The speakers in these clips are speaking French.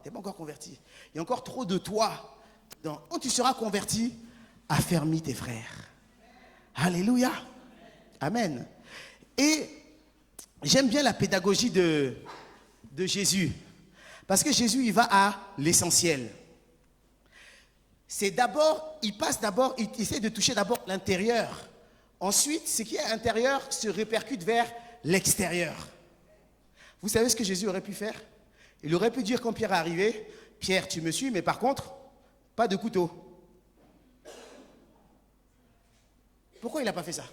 Tu n'es pas encore converti. Il y a encore trop de toi. Donc, quand tu seras converti, affermis tes frères. Alléluia. Amen. Et j'aime bien la pédagogie de Jésus. Parce que Jésus, il va à l'essentiel. C'est d'abord, il essaie de toucher d'abord l'intérieur. Ensuite, ce qui est intérieur se répercute vers l'extérieur. Vous savez ce que Jésus aurait pu faire? Il aurait pu dire quand Pierre est arrivé, Pierre, tu me suis, mais par contre, pas de couteau. Pourquoi il n'a pas fait ça?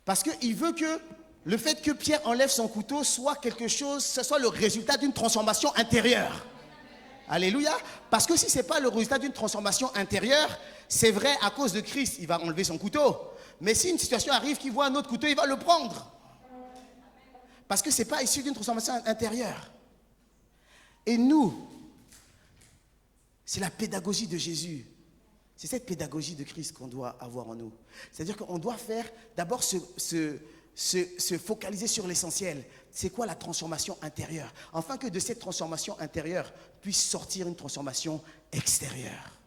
Parce qu'il veut que le fait que Pierre enlève son couteau soit quelque chose, ce soit le résultat d'une transformation intérieure. Alléluia. Parce que si ce n'est pas le résultat d'une transformation intérieure, c'est vrai, à cause de Christ, il va enlever son couteau. Mais si une situation arrive qu'il voit un autre couteau, il va le prendre. Parce que ce n'est pas issu d'une transformation intérieure. Et nous, c'est la pédagogie de Jésus. C'est cette pédagogie de Christ qu'on doit avoir en nous. C'est-à-dire qu'on doit faire d'abord se focaliser sur l'essentiel. C'est quoi la transformation intérieure? Afin que de cette transformation intérieure puisse sortir une transformation extérieure.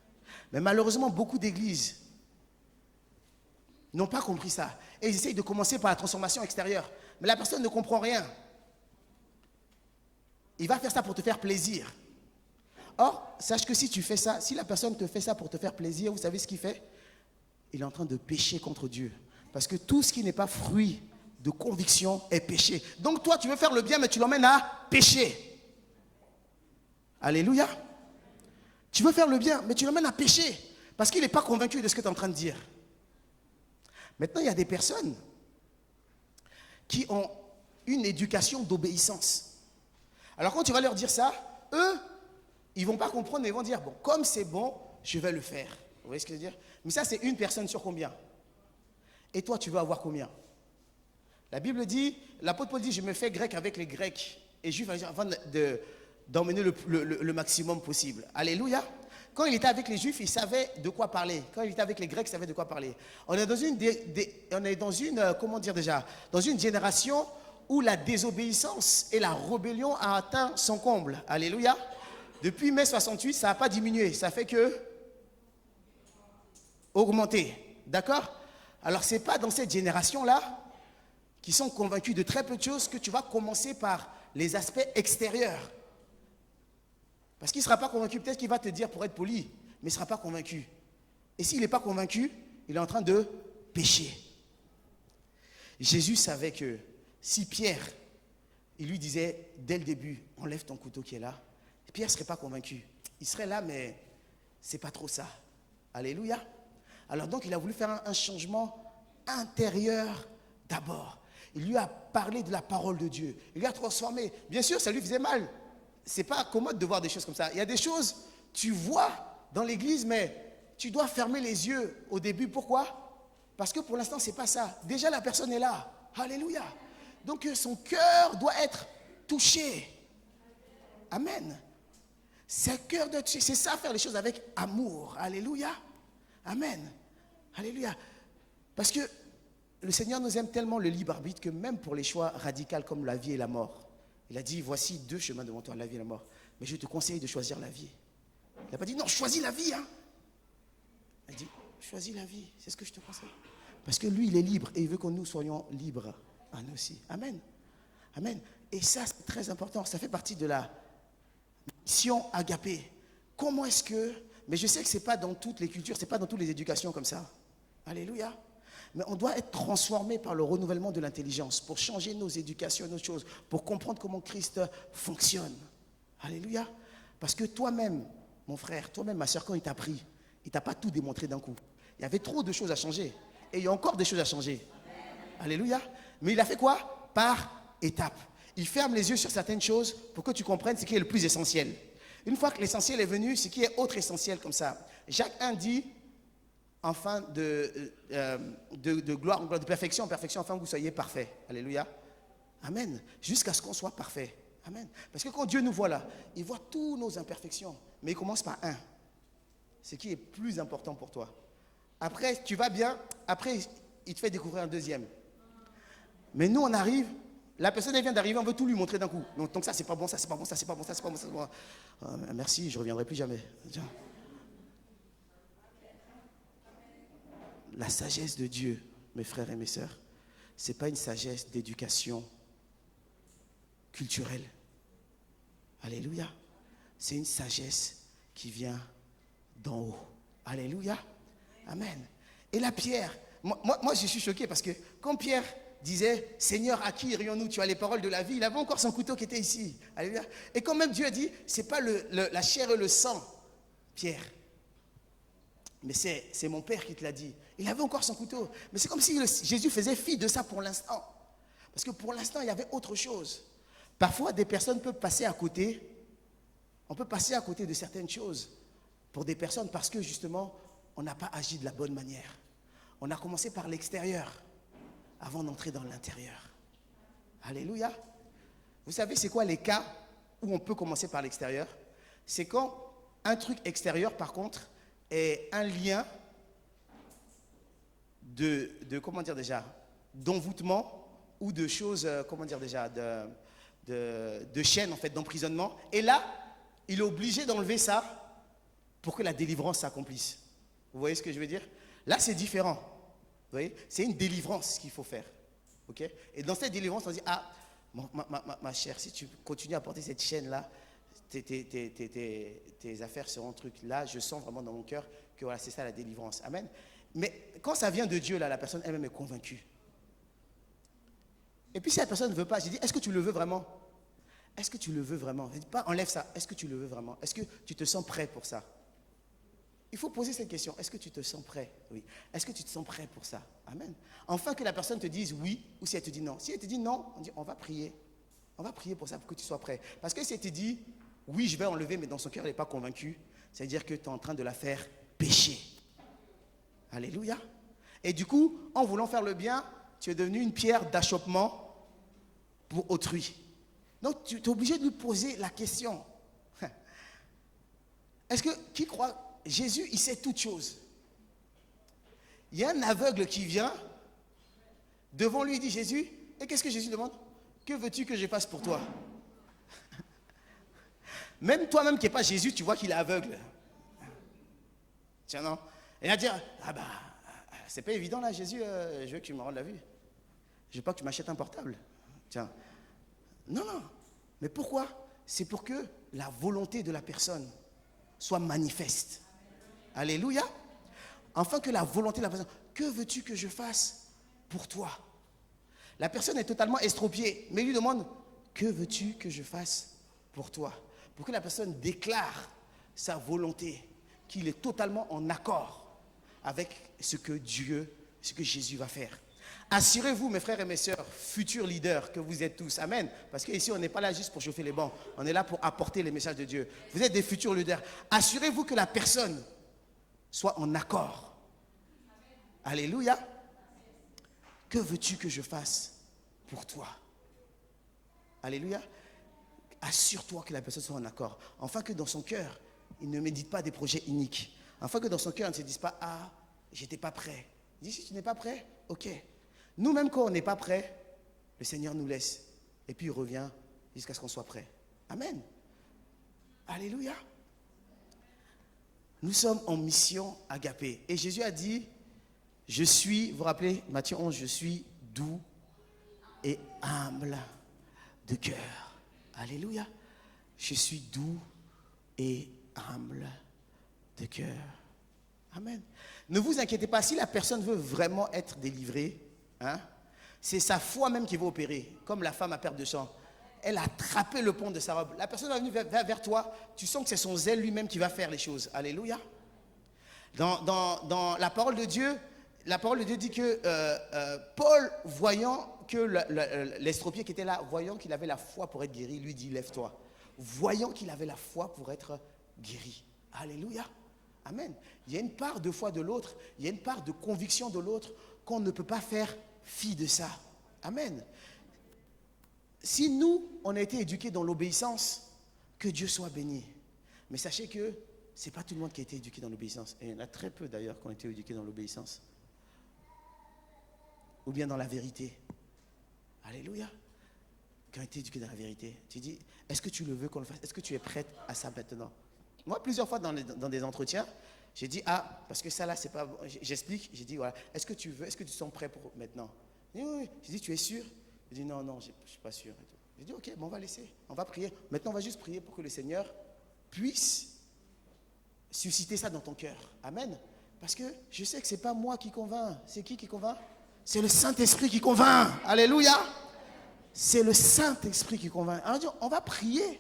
Mais malheureusement, beaucoup d'églises n'ont pas compris ça. Et ils essayent de commencer par la transformation extérieure. Mais la personne ne comprend rien. Il va faire ça pour te faire plaisir. Or, sache que si tu fais ça, si la personne te fait ça pour te faire plaisir, vous savez ce qu'il fait? Il est en train de pécher contre Dieu. Parce que tout ce qui n'est pas fruit de conviction est péché. Donc toi, tu veux faire le bien, mais tu l'emmènes à pécher. Alléluia. Tu veux faire le bien, mais tu l'emmènes à pécher. Parce qu'il n'est pas convaincu de ce que tu es en train de dire. Maintenant, il y a des personnes qui ont une éducation d'obéissance. Alors quand tu vas leur dire ça, eux, ils ne vont pas comprendre, mais ils vont dire, bon, comme c'est bon, je vais le faire. Vous voyez ce que je veux dire? Mais ça, c'est une personne sur combien? Et toi, tu veux avoir combien? La Bible dit, l'apôtre Paul dit, je me fais grec avec les Grecs et juif afin d'emmener le maximum possible. Alléluia. Quand il était avec les Juifs, il savait de quoi parler. Quand il était avec les Grecs, il savait de quoi parler. On est dans une génération où la désobéissance et la rébellion a atteint son comble. Alléluia. Depuis mai 68, ça n'a pas diminué. Ça fait que augmenter. D'accord? Alors, ce n'est pas dans cette génération-là qui sont convaincus de très peu de choses que tu vas commencer par les aspects extérieurs. Parce qu'il ne sera pas convaincu, peut-être qu'il va te dire pour être poli, mais il ne sera pas convaincu. Et s'il n'est pas convaincu, il est en train de pécher. Jésus savait que si Pierre, il lui disait dès le début, enlève ton couteau qui est là, Pierre ne serait pas convaincu. Il serait là, mais ce n'est pas trop ça. Alléluia. Alors donc, il a voulu faire un changement intérieur d'abord. Il lui a parlé de la parole de Dieu. Il lui a transformé. Bien sûr, ça lui faisait mal. Ce n'est pas commode de voir des choses comme ça. Il y a des choses, tu vois dans l'église, mais tu dois fermer les yeux au début. Pourquoi? Parce que pour l'instant, ce n'est pas ça. Déjà, la personne est là. Alléluia. Donc, son cœur doit être touché. Amen. C'est cœur de toucher. C'est ça, faire les choses avec amour. Alléluia. Amen. Alléluia. Parce que le Seigneur nous aime tellement le libre arbitre que même pour les choix radicaux comme la vie et la mort, il a dit, voici deux chemins devant toi, la vie et la mort. Mais je te conseille de choisir la vie. Il n'a pas dit, non, choisis la vie. Il a dit, choisis la vie, c'est ce que je te conseille. Parce que lui, il est libre et il veut que nous soyons libres, nous aussi. Amen. Amen. Et ça, c'est très important. Ça fait partie de la mission agapée. Comment est-ce que... Mais je sais que ce n'est pas dans toutes les cultures, ce n'est pas dans toutes les éducations comme ça. Alléluia. Mais on doit être transformé par le renouvellement de l'intelligence pour changer nos éducations, nos choses, pour comprendre comment Christ fonctionne. Alléluia. Parce que toi-même, mon frère, toi-même, ma soeur, quand il t'a pris, il ne t'a pas tout démontré d'un coup. Il y avait trop de choses à changer. Et il y a encore des choses à changer. Alléluia. Mais il a fait quoi? Par étapes. Il ferme les yeux sur certaines choses pour que tu comprennes ce qui est le plus essentiel. Une fois que l'essentiel est venu, ce qui est autre essentiel comme ça. Jacques 1 dit, enfin de gloire en gloire, de perfection en perfection, afin que vous soyez parfaits. Alléluia. Amen. Jusqu'à ce qu'on soit parfait. Amen. Parce que quand Dieu nous voit là, il voit toutes nos imperfections. Mais il commence par un. Ce qui est plus important pour toi. Après, tu vas bien. Après, il te fait découvrir un deuxième. Mais nous, on arrive, La personne, elle vient d'arriver, on veut tout lui montrer d'un coup. Donc ça, c'est pas bon, ça, c'est pas bon, ça, c'est pas bon, ça, c'est pas bon, ça, c'est pas bon. Merci, je ne reviendrai plus jamais. Tiens. La sagesse de Dieu, mes frères et mes sœurs, ce n'est pas une sagesse d'éducation culturelle. Alléluia. C'est une sagesse qui vient d'en haut. Alléluia. Amen. Et la Pierre, moi je suis choqué parce que quand Pierre disait, Seigneur, à qui irions-nous? Tu as les paroles de la vie. Il avait encore son couteau qui était ici. Alléluia. Et quand même Dieu a dit, ce n'est pas la chair et le sang, Pierre. Mais c'est mon Père qui te l'a dit. Il avait encore son couteau. Mais c'est comme si Jésus faisait fi de ça pour l'instant. Parce que pour l'instant, il y avait autre chose. Parfois, des personnes peuvent passer à côté. On peut passer à côté de certaines choses pour des personnes parce que justement, on n'a pas agi de la bonne manière. On a commencé par l'extérieur avant d'entrer dans l'intérieur. Alléluia. Vous savez, c'est quoi les cas où on peut commencer par l'extérieur? C'est quand un truc extérieur, par contre, est un lien de comment dire déjà, d'envoûtement ou de choses, comment dire déjà, de chaîne, en fait, d'emprisonnement. Et là, il est obligé d'enlever ça pour que la délivrance s'accomplisse. Vous voyez ce que je veux dire? Là, c'est différent. Vous voyez? C'est une délivrance qu'il faut faire. Okay? Et dans cette délivrance, on dit, ah, ma chère, si tu continues à porter cette chaîne-là, tes affaires seront truc. Là, je sens vraiment dans mon cœur que voilà, c'est ça la délivrance. Amen. Mais quand ça vient de Dieu, là, la personne elle-même est convaincue. Et puis si la personne ne veut pas, j'ai dit, est-ce que tu le veux vraiment? Est-ce que tu le veux vraiment? Je dis pas, enlève ça. Est-ce que tu le veux vraiment? Est-ce que tu te sens prêt pour ça? Il faut poser cette question. Est-ce que tu te sens prêt? Oui. Est-ce que tu te sens prêt pour ça? Amen. Enfin que la personne te dise oui ou si elle te dit non. Si elle te dit non, on dit on va prier. On va prier pour ça, pour que tu sois prêt. Parce que si elle te dit oui, je vais enlever, mais dans son cœur, elle n'est pas convaincue, c'est-à-dire que tu es en train de la faire pécher. Alléluia. Et du coup, en voulant faire le bien, tu es devenu une pierre d'achoppement pour autrui. Donc, tu es obligé de lui poser la question. Est-ce que, qui croit, Jésus, il sait toutes choses. Il y a un aveugle qui vient, devant lui, il dit Jésus, et qu'est-ce que Jésus demande? Que veux-tu que je fasse pour toi? Même toi-même qui n'es pas Jésus, tu vois qu'il est aveugle. Tiens, non? Et il va dire, ah bah, c'est pas évident là, Jésus, je veux que tu me rendes la vue. Je veux pas que tu m'achètes un portable. Tiens. Non, non. Mais pourquoi? C'est pour que la volonté de la personne soit manifeste. Alléluia. Afin que la volonté de la personne, que veux-tu que je fasse pour toi? La personne est totalement estropiée, mais il lui demande, que veux-tu que je fasse pour toi? Pour que la personne déclare sa volonté, qu'il est totalement en accord avec ce que Dieu, ce que Jésus va faire. Assurez-vous, mes frères et mes sœurs, futurs leaders que vous êtes tous, amen, parce qu'ici on n'est pas là juste pour chauffer les bancs, on est là pour apporter les messages de Dieu. Vous êtes des futurs leaders. Assurez-vous que la personne soit en accord. Alléluia. Que veux-tu que je fasse pour toi? Alléluia. Assure-toi que la personne soit en accord. Afin que dans son cœur, il ne médite pas des projets iniques. Afin que dans son cœur, il ne se dise pas, ah, j'étais pas prêt. Il dit, si tu n'es pas prêt, ok. Nous-mêmes, quand on n'est pas prêt, le Seigneur nous laisse. Et puis il revient jusqu'à ce qu'on soit prêt. Amen. Alléluia. Nous sommes en mission agapée. Et Jésus a dit, je suis, vous vous rappelez, Matthieu 11, je suis doux et humble de cœur. Alléluia. Je suis doux et humble de cœur. Amen. Ne vous inquiétez pas, si la personne veut vraiment être délivrée, hein, c'est sa foi même qui va opérer. Comme la femme à perte de sang. Elle a attrapé le pont de sa robe. La personne va venir vers toi, tu sens que c'est son zèle lui-même qui va faire les choses. Alléluia. Dans la parole de Dieu dit que Paul, voyant que l'estropié qui était là, voyant qu'il avait la foi pour être guéri, lui dit, lève-toi. Voyant qu'il avait la foi pour être guéri. Alléluia. Amen. Il y a une part de foi de l'autre, il y a une part de conviction de l'autre qu'on ne peut pas faire fi de ça. Amen. Si nous, on a été éduqués dans l'obéissance, que Dieu soit béni. Mais sachez que ce n'est pas tout le monde qui a été éduqué dans l'obéissance. Et il y en a très peu d'ailleurs qui ont été éduqués dans l'obéissance. Ou bien dans la vérité. Alléluia. qui ont été éduqués dans la vérité. Tu dis, est-ce que tu le veux qu'on le fasse? Est-ce que tu es prête à ça maintenant? Moi, plusieurs fois dans des entretiens, j'ai dit, parce que ça là, c'est pas bon. J'explique, j'ai dit, voilà, est-ce que tu veux, est-ce que tu sens prêt pour maintenant? Il dit, oui. J'ai dit, tu es sûr? Il dit, non, je ne suis pas sûr. J'ai dit, ok, bon, on va laisser, on va prier. Maintenant, on va juste prier pour que le Seigneur puisse susciter ça dans ton cœur. Amen. Parce que je sais que ce n'est pas moi qui convainc. C'est qui convainc? C'est le Saint-Esprit qui convainc. Alléluia. C'est le Saint-Esprit qui convainc. Alors, on va prier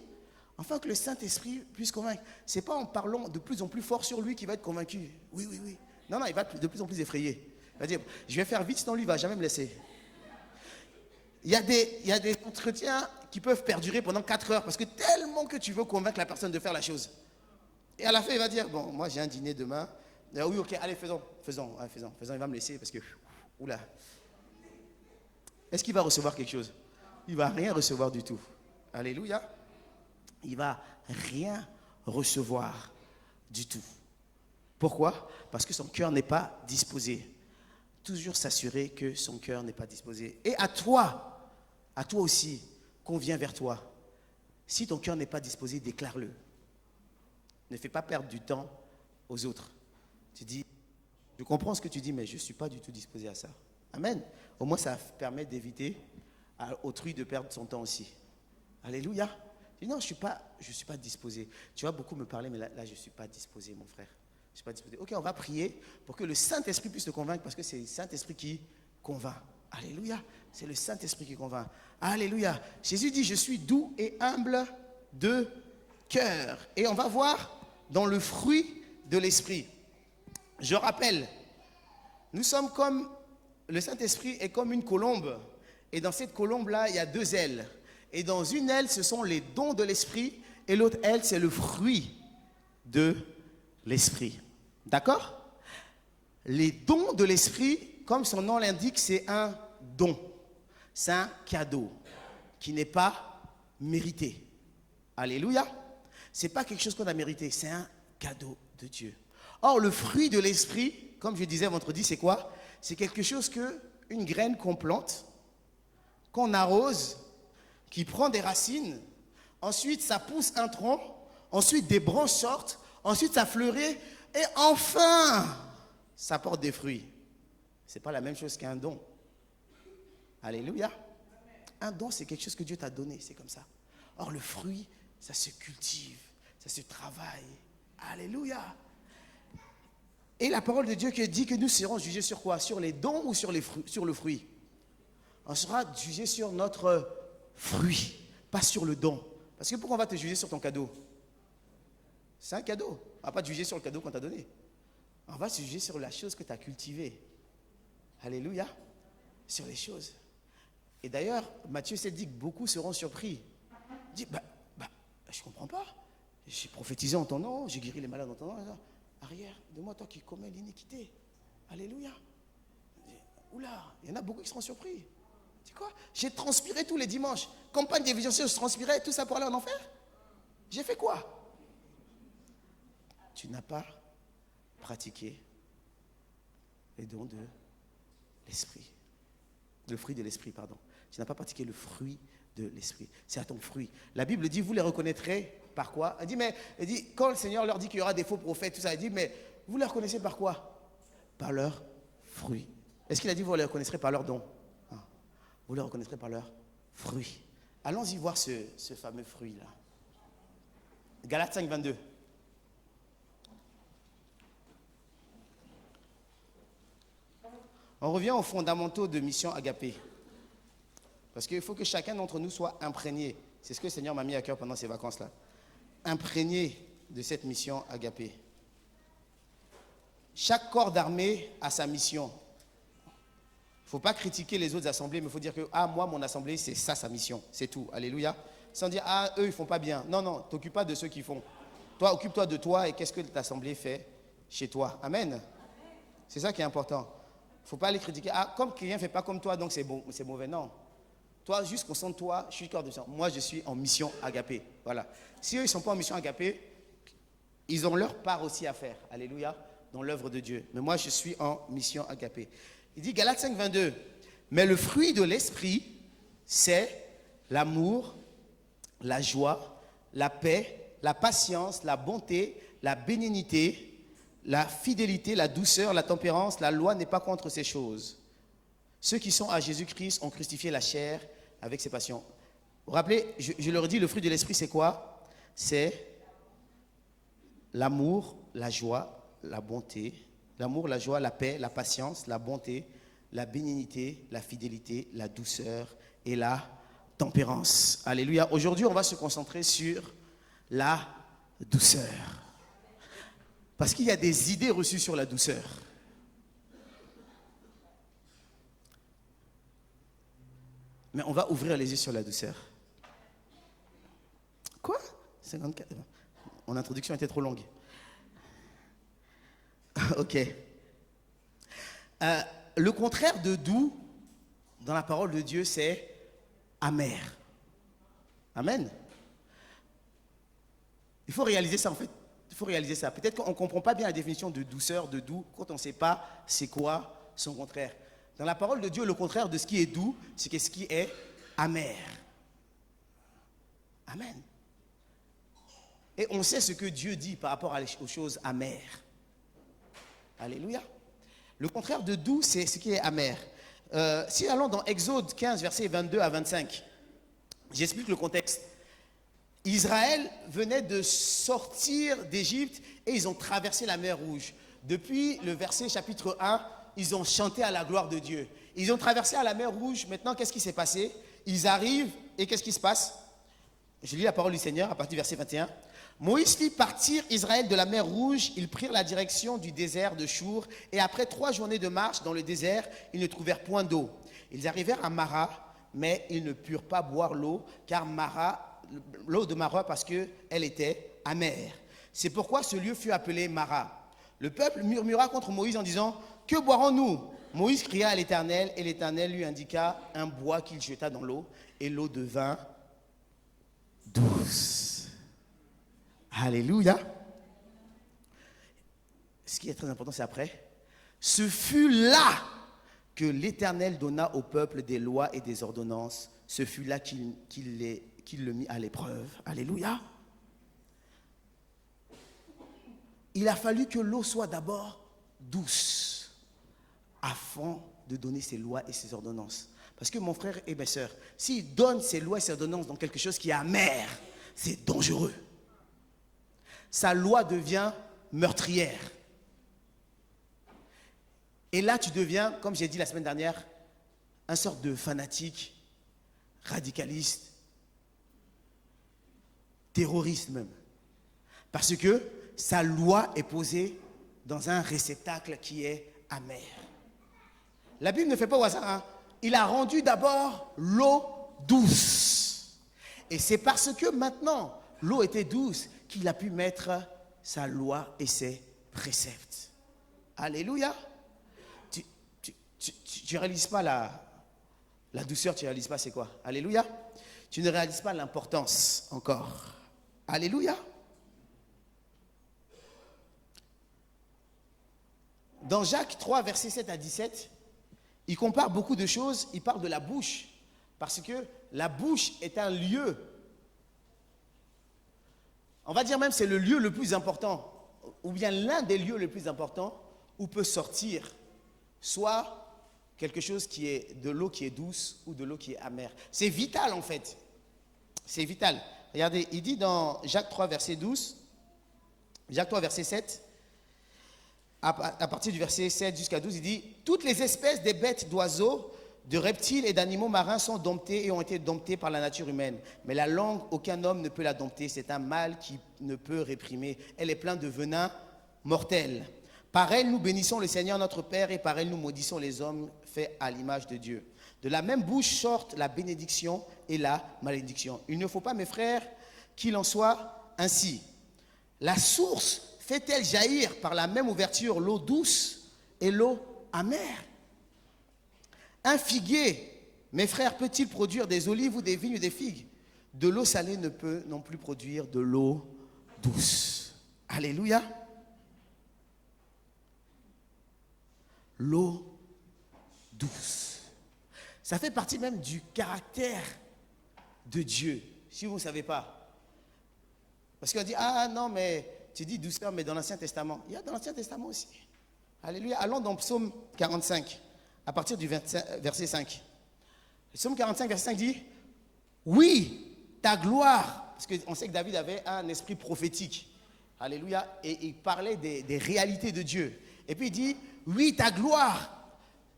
afin que le Saint-Esprit puisse convaincre. Ce n'est pas en parlant de plus en plus fort sur lui qu'il va être convaincu. Oui. Non, il va être de plus en plus effrayé. Il va dire, je vais faire vite, sinon lui, il ne va jamais me laisser. Il y a des entretiens qui peuvent perdurer pendant 4 heures parce que tellement que tu veux convaincre la personne de faire la chose. Et à la fin, il va dire, bon, moi j'ai un dîner demain. Oui, ok, allez, faisons. Il va me laisser parce que, oula. Est-ce qu'il va recevoir quelque chose? Il ne va rien recevoir du tout. Alléluia. Il ne va rien recevoir du tout. Pourquoi? Parce que son cœur n'est pas disposé. Toujours s'assurer que son cœur n'est pas disposé. Et à toi aussi, qu'on vient vers toi. Si ton cœur n'est pas disposé, déclare-le. Ne fais pas perdre du temps aux autres. Tu dis, je comprends ce que tu dis, mais je ne suis pas du tout disposé à ça. Amen. Au moins, ça permet d'éviter à autrui de perdre son temps aussi. Alléluia. Je dis, non, je ne suis pas disposé. Tu vas beaucoup me parler, mais là je ne suis pas disposé, mon frère. Je ne suis pas disposé. Ok, on va prier pour que le Saint-Esprit puisse te convaincre, parce que c'est le Saint-Esprit qui convainc. Alléluia. C'est le Saint-Esprit qui convainc. Alléluia. Jésus dit, je suis doux et humble de cœur. Et on va voir dans le fruit de l'Esprit. Je rappelle, nous sommes comme, le Saint-Esprit est comme une colombe. Et dans cette colombe-là, il y a 2 ailes. Et dans une aile, ce sont les dons de l'Esprit. Et l'autre aile, c'est le fruit de l'Esprit. D'accord? Les dons de l'Esprit, comme son nom l'indique, c'est un don. C'est un cadeau qui n'est pas mérité. Alléluia. Ce n'est pas quelque chose qu'on a mérité, c'est un cadeau de Dieu. Or, le fruit de l'Esprit, comme je disais vendredi, c'est quoi? C'est quelque chose une graine qu'on plante, qu'on arrose, qui prend des racines, ensuite ça pousse un tronc, ensuite des branches sortent, ensuite ça fleurit, et enfin, ça porte des fruits. Ce n'est pas la même chose qu'un don. Alléluia. Un don, c'est quelque chose que Dieu t'a donné, c'est comme ça. Or, le fruit, ça se cultive, ça se travaille. Alléluia. Et la parole de Dieu qui dit que nous serons jugés sur quoi? Sur les dons ou sur le fruit? On sera jugé sur notre fruit, pas sur le don. Parce que pourquoi on va te juger sur ton cadeau? C'est un cadeau. On ne va pas te juger sur le cadeau qu'on t'a donné. On va se juger sur la chose que tu as cultivée. Alléluia. Sur les choses. Et d'ailleurs, Matthieu s'est dit que beaucoup seront surpris. Il dit, je ne comprends pas. J'ai prophétisé en ton nom, j'ai guéri les malades en ton nom. Arrière de moi, toi qui commets l'iniquité. Alléluia. Oula, il y en a beaucoup qui seront surpris. C'est quoi? J'ai transpiré tous les dimanches. Campagne d'évangélisation, je transpirais, tout ça pour aller en enfer. J'ai fait quoi? Tu n'as pas pratiqué les dons de l'esprit. Le fruit de l'esprit, pardon. Tu n'as pas pratiqué le fruit de l'esprit. C'est à ton fruit. La Bible dit, vous les reconnaîtrez par quoi? Elle dit, quand le Seigneur leur dit qu'il y aura des faux prophètes, tout ça, elle dit, mais vous les reconnaissez par quoi? Par leurs fruits. Est-ce qu'il a dit, vous les reconnaîtrez par leurs dons? Non. Vous les reconnaîtrez par leurs fruits. Allons-y voir ce fameux fruit-là. Galates 5, 22. On revient aux fondamentaux de mission Agapé. Parce qu'il faut que chacun d'entre nous soit imprégné. C'est ce que le Seigneur m'a mis à cœur pendant ces vacances-là. Imprégné de cette mission Agapé. Chaque corps d'armée a sa mission. Il ne faut pas critiquer les autres assemblées, mais il faut dire que, moi, mon assemblée, c'est ça sa mission. C'est tout. Alléluia. Sans dire, eux, ils ne font pas bien. Non, t'occupe pas de ceux qui font. Toi, occupe-toi de toi et qu'est-ce que l'assemblée fait chez toi. Amen. C'est ça qui est important. Il ne faut pas les critiquer. Comme quelqu'un ne fait pas comme toi, donc c'est bon, c'est mauvais. Non. Toi, juste concentre-toi, je suis corps de sang. Moi, je suis en mission Agapé. Voilà. Si eux, ils ne sont pas en mission Agapé, ils ont leur part aussi à faire. Alléluia. Dans l'œuvre de Dieu. Mais moi, je suis en mission Agapé. Il dit, Galates 5, 22. Mais le fruit de l'esprit, c'est l'amour, la joie, la paix, la patience, la bonté, la bénignité, la fidélité, la douceur, la tempérance. La loi n'est pas contre ces choses. Ceux qui sont à Jésus-Christ ont crucifié la chair avec ses passions. Vous vous rappelez, je leur dis, le fruit de l'esprit, c'est quoi? C'est l'amour, la joie, la bonté. L'amour, la joie, la paix, la patience, la bonté, la bénignité, la fidélité, la douceur et la tempérance. Alléluia. Aujourd'hui, on va se concentrer sur la douceur. Parce qu'il y a des idées reçues sur la douceur. Mais on va ouvrir les yeux sur la douceur. Quoi? 54. Mon introduction était trop longue. Ok. Le contraire de doux, dans la parole de Dieu, c'est amer. Amen. Il faut réaliser ça en fait. Il faut réaliser ça. Peut-être qu'on ne comprend pas bien la définition de douceur, de doux, quand on ne sait pas c'est quoi son contraire. Dans la parole de Dieu, le contraire de ce qui est doux, c'est ce qui est amer. Amen. Et on sait ce que Dieu dit par rapport aux choses amères. Alléluia. Le contraire de doux, c'est ce qui est amer. Si allons dans Exode 15, versets 22 à 25, j'explique le contexte. Israël venait de sortir d'Égypte et ils ont traversé la mer Rouge. Depuis le verset chapitre 1, ils ont chanté à la gloire de Dieu. Ils ont traversé à la mer Rouge. Maintenant, qu'est-ce qui s'est passé? Ils arrivent et qu'est-ce qui se passe? Je lis la parole du Seigneur à partir du verset 21. Moïse fit partir Israël de la mer Rouge. Ils prirent la direction du désert de Chour. Et après 3 journées de marche dans le désert, ils ne trouvèrent point d'eau. Ils arrivèrent à Mara, mais ils ne purent pas boire l'eau, car l'eau de Mara, parce qu'elle était amère. C'est pourquoi ce lieu fut appelé Mara. Le peuple murmura contre Moïse en disant: que boirons-nous? Moïse cria à l'Éternel, et l'Éternel lui indiqua un bois qu'il jeta dans l'eau, et l'eau devint douce. Alléluia. Ce qui est très important, c'est après. Ce fut là que l'Éternel donna au peuple des lois et des ordonnances. Ce fut là qu'il le mit à l'épreuve. Alléluia. Il a fallu que l'eau soit d'abord douce afin de donner ses lois et ses ordonnances. Parce que mon frère et mes sœurs, s'il donne ses lois et ses ordonnances dans quelque chose qui est amer, c'est dangereux. Sa loi devient meurtrière. Et là, tu deviens, comme j'ai dit la semaine dernière, une sorte de fanatique, radicaliste, terroriste même. Parce que sa loi est posée dans un réceptacle qui est amer. La Bible ne fait pas au hasard, hein? Il a rendu d'abord l'eau douce. Et c'est parce que maintenant, l'eau était douce qu'il a pu mettre sa loi et ses préceptes. Alléluia. Tu ne réalises pas la douceur, tu ne réalises pas c'est quoi. Alléluia. Tu ne réalises pas l'importance encore. Alléluia. Dans Jacques 3, versets 7 à 17, il compare beaucoup de choses. Il parle de la bouche. Parce que la bouche est un lieu. On va dire même c'est le lieu le plus important. Ou bien l'un des lieux les plus importants où peut sortir soit quelque chose qui est de l'eau qui est douce ou de l'eau qui est amère. C'est vital en fait. C'est vital. Regardez, il dit dans Jacques 3, verset 12, Jacques 3, verset 7, à partir du verset 7 jusqu'à 12, il dit: toutes les espèces des bêtes, d'oiseaux, de reptiles et d'animaux marins sont domptés et ont été domptés par la nature humaine. Mais la langue, aucun homme ne peut la dompter. C'est un mal qui ne peut réprimer. Elle est pleine de venin mortel. Par elle, nous bénissons le Seigneur notre Père, et par elle, nous maudissons les hommes faits à l'image de Dieu. De la même bouche sortent la bénédiction et la malédiction. Il ne faut pas, mes frères, qu'il en soit ainsi. La source fait-elle jaillir par la même ouverture l'eau douce et l'eau amère? Un figuier, mes frères, peut-il produire des olives ou des vignes ou des figues? De l'eau salée ne peut non plus produire de l'eau douce. Alléluia. L'eau douce. Ça fait partie même du caractère de Dieu. Si vous ne savez pas. Parce qu'on dit, ah non, mais tu dis douceur, mais dans l'Ancien Testament. Il y a dans l'Ancien Testament aussi. Alléluia. Allons dans Psaume 45, à partir du verset 5. Le Psaume 45, verset 5 dit, oui, ta gloire, parce qu'on sait que David avait un esprit prophétique. Alléluia. Et il parlait des réalités de Dieu. Et puis il dit, oui, ta gloire,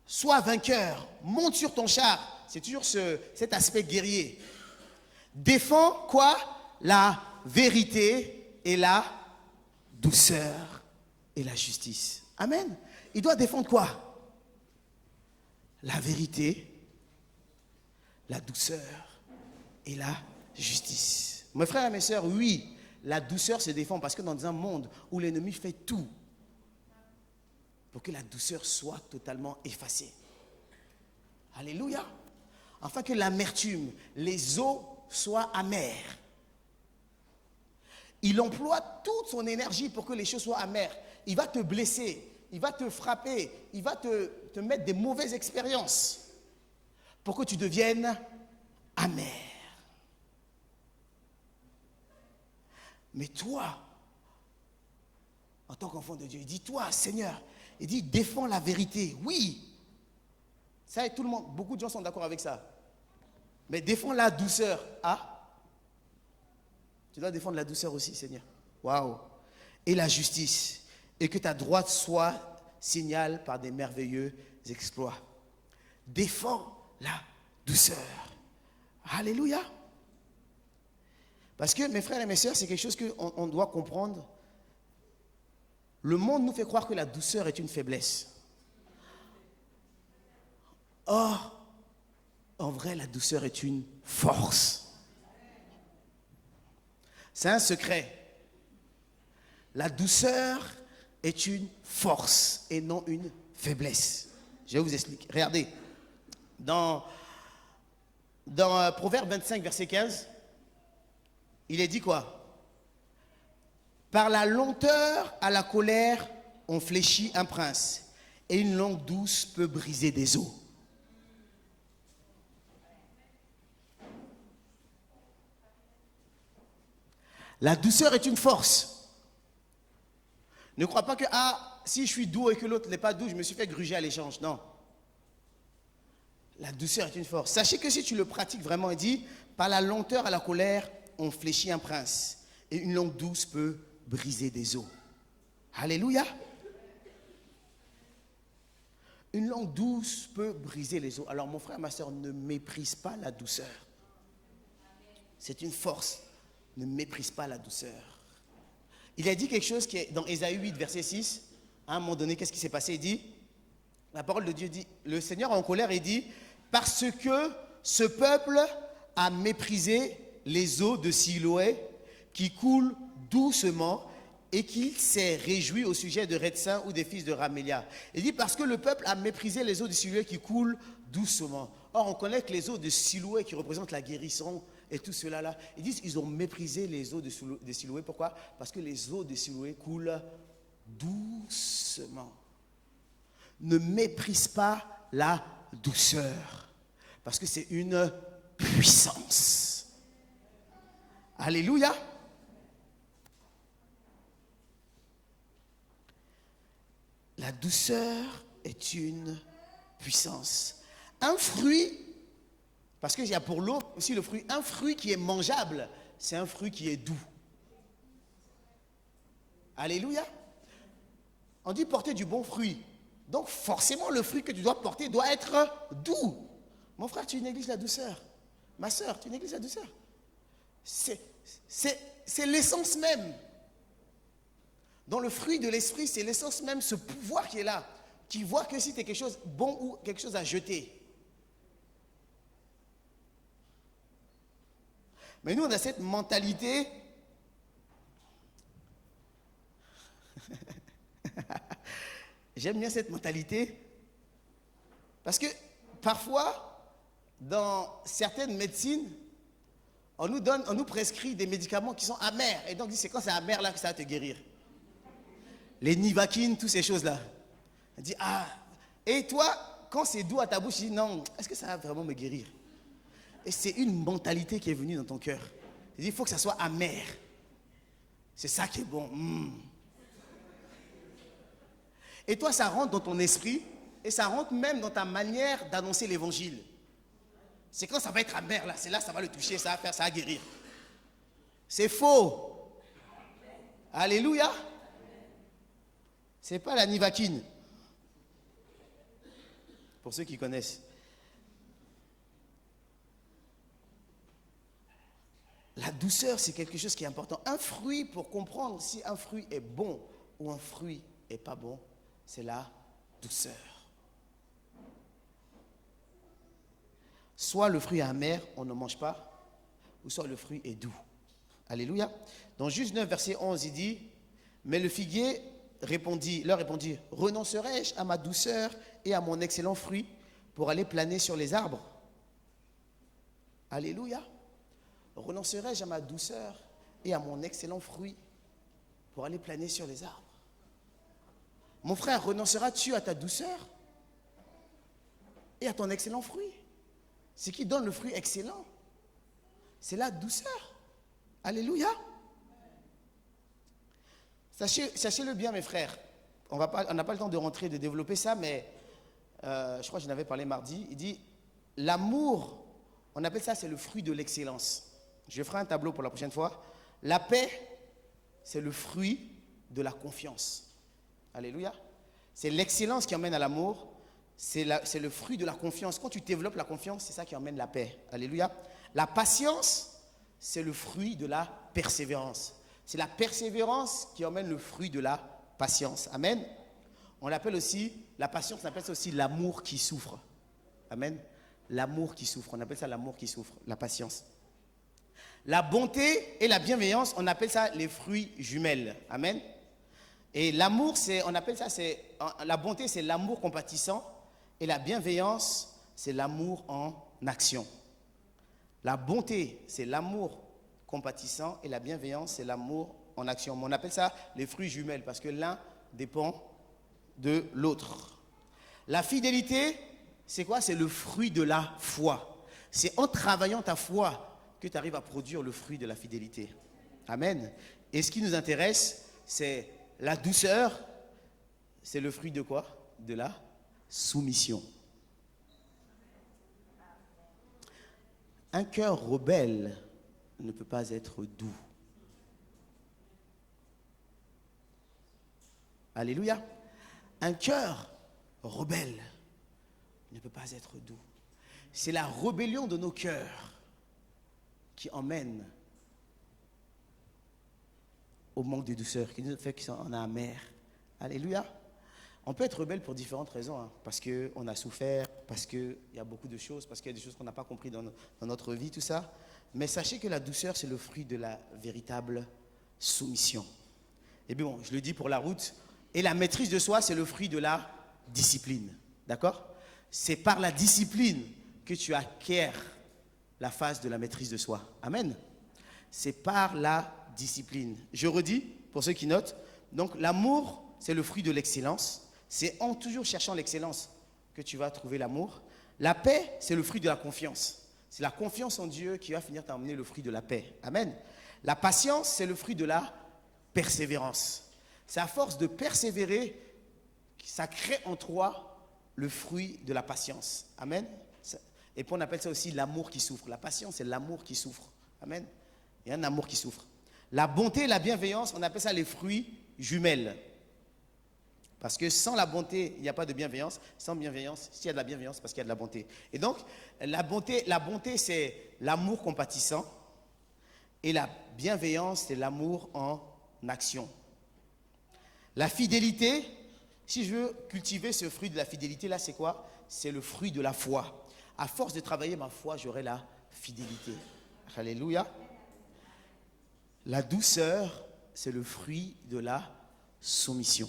sois vainqueur, monte sur ton char. C'est toujours cet aspect guerrier. Défends quoi? La vérité et la douceur et la justice. Amen. Il doit défendre quoi? La vérité, la douceur et la justice. Mes frères et mes sœurs, oui, la douceur se défend parce que dans un monde où l'ennemi fait tout pour que la douceur soit totalement effacée. Alléluia. Afin que l'amertume, les eaux soient amères. Il emploie toute son énergie pour que les choses soient amères. Il va te blesser, il va te frapper, il va te mettre des mauvaises expériences pour que tu deviennes amer. Mais toi, en tant qu'enfant de Dieu, il dit, toi, Seigneur, il dit, défends la vérité. Oui, ça, tout le monde, beaucoup de gens sont d'accord avec ça. Mais défends la douceur. Ah, tu dois défendre la douceur aussi, Seigneur. Waouh. Et la justice. Et que ta droite soit signale par des merveilleux exploits. Défends la douceur. Alléluia. Parce que, mes frères et mes sœurs, c'est quelque chose qu'on doit comprendre. Le monde nous fait croire que la douceur est une faiblesse. Or, en vrai, la douceur est une force. C'est un secret. La douceur est une force et non une faiblesse. Je vais vous expliquer. Regardez. Dans Proverbe 25, verset 15, il est dit quoi? Par la lenteur à la colère, on fléchit un prince, et une langue douce peut briser des os. La douceur est une force. Ne crois pas que, si je suis doux et que l'autre n'est pas doux, je me suis fait gruger à l'échange. Non. La douceur est une force. Sachez que si tu le pratiques vraiment, il dit, par la lenteur à la colère, on fléchit un prince. Et une langue douce peut briser des os. Alléluia. Une langue douce peut briser les os. Alors mon frère, ma soeur, ne méprise pas la douceur. C'est une force. Ne méprise pas la douceur. Il a dit quelque chose qui est dans Ésaïe 8, verset 6. À un moment donné, qu'est-ce qui s'est passé? Il dit, la parole de Dieu dit, le Seigneur est en colère et dit, parce que ce peuple a méprisé les eaux de Siloé qui coulent doucement et qu'il s'est réjoui au sujet de Retsin ou des fils de Ramélia. Il dit, parce que le peuple a méprisé les eaux de Siloé qui coulent doucement. Or, on connaît que les eaux de Siloé qui représentent la guérison et tout cela là, ils disent qu'ils ont méprisé les eaux de Siloé. Pourquoi? Parce que les eaux de Siloé coulent doucement. Ne méprise pas la douceur, parce que c'est une puissance. Alléluia. La douceur est une puissance. Un fruit, parce qu'il y a pour l'eau aussi le fruit, un fruit qui est mangeable, c'est un fruit qui est doux. Alléluia. On dit porter du bon fruit. Donc forcément le fruit que tu dois porter doit être doux. Mon frère, tu négliges la douceur. Ma soeur, tu négliges la douceur. C'est l'essence même. Dans le fruit de l'esprit, c'est l'essence même, ce pouvoir qui est là, qui voit que si tu es quelque chose de bon ou quelque chose à jeter. Mais nous, on a cette mentalité. J'aime bien cette mentalité. Parce que parfois, dans certaines médecines, on nous prescrit des médicaments qui sont amers. Et donc, c'est quand c'est amer là que ça va te guérir. Les Nivaquine, toutes ces choses-là. On dit, et toi, quand c'est doux à ta bouche, tu dis, non, est-ce que ça va vraiment me guérir? Et c'est une mentalité qui est venue dans ton cœur. Il faut que ça soit amer. C'est ça qui est bon. Et toi, ça rentre dans ton esprit et ça rentre même dans ta manière d'annoncer l'évangile. C'est quand ça va être amer, là, c'est là ça va le toucher, ça va faire, ça va guérir. C'est faux. Alléluia. C'est pas la nivaquine. Pour ceux qui connaissent. La douceur, c'est quelque chose qui est important. Un fruit, pour comprendre si un fruit est bon ou un fruit n'est pas bon, c'est la douceur. Soit le fruit est amer, on ne mange pas, ou soit le fruit est doux. Alléluia. Dans Juge 9, verset 11, il dit, mais le figuier leur répondit, renoncerai-je à ma douceur et à mon excellent fruit pour aller planer sur les arbres? Alléluia. Renoncerai-je à ma douceur et à mon excellent fruit pour aller planer sur les arbres? Mon frère, renonceras-tu à ta douceur et à ton excellent fruit? Ce qui donne le fruit excellent, c'est la douceur. Alléluia. Sachez-le bien, mes frères. On n'a pas le temps de rentrer, de développer ça, mais je crois que j'en avais parlé mardi. Il dit, l'amour, on appelle ça, c'est le fruit de l'excellence. Je ferai un tableau pour la prochaine fois. La paix, c'est le fruit de la confiance. Alléluia. C'est l'excellence qui emmène à l'amour. C'est le fruit de la confiance. Quand tu développes la confiance, c'est ça qui emmène la paix. Alléluia. La patience, c'est le fruit de la persévérance. C'est la persévérance qui emmène le fruit de la patience. Amen. On l'appelle aussi, la patience, on appelle ça aussi l'amour qui souffre. Amen. L'amour qui souffre. On appelle ça l'amour qui souffre, la patience. La bonté et la bienveillance, on appelle ça les fruits jumelles. Amen. Et l'amour, on appelle ça, la bonté, c'est l'amour compatissant. Et la bienveillance, c'est l'amour en action. La bonté, c'est l'amour compatissant. Et la bienveillance, c'est l'amour en action. Mais on appelle ça les fruits jumelles parce que l'un dépend de l'autre. La fidélité, c'est quoi? C'est le fruit de la foi. C'est en travaillant ta foi que tu arrives à produire le fruit de la fidélité. Amen. Et ce qui nous intéresse, c'est la douceur. C'est le fruit de quoi? De la soumission. Un cœur rebelle ne peut pas être doux. Alléluia. Un cœur rebelle ne peut pas être doux. C'est la rébellion de nos cœurs qui emmène au manque de douceur, qui nous fait qu'on est amer. Alléluia. On peut être rebelle pour différentes raisons, hein, parce qu'on a souffert, parce qu'il y a beaucoup de choses, parce qu'il y a des choses qu'on n'a pas comprises dans notre vie, tout ça. Mais sachez que la douceur, c'est le fruit de la véritable soumission. Et bien bon, je le dis pour la route. Et la maîtrise de soi, c'est le fruit de la discipline. D'accord? C'est par la discipline que tu acquiers la phase de la maîtrise de soi. Amen. C'est par la discipline. Je redis, pour ceux qui notent, donc l'amour, c'est le fruit de l'excellence. C'est en toujours cherchant l'excellence que tu vas trouver l'amour. La paix, c'est le fruit de la confiance. C'est la confiance en Dieu qui va finir t'emmener le fruit de la paix. Amen. La patience, c'est le fruit de la persévérance. C'est à force de persévérer, ça crée en toi le fruit de la patience. Amen. Et puis on appelle ça aussi l'amour qui souffre. La patience, c'est l'amour qui souffre. Amen. Il y a un amour qui souffre. La bonté et la bienveillance, on appelle ça les fruits jumelles. Parce que sans la bonté, il n'y a pas de bienveillance. Sans bienveillance, s'il y a de la bienveillance, c'est parce qu'il y a de la bonté. Et donc, la bonté, c'est l'amour compatissant. Et la bienveillance, c'est l'amour en action. La fidélité, si je veux cultiver ce fruit de la fidélité, là, c'est quoi? C'est le fruit de la foi. À force de travailler ma foi, j'aurai la fidélité. Alléluia. La douceur, c'est le fruit de la soumission.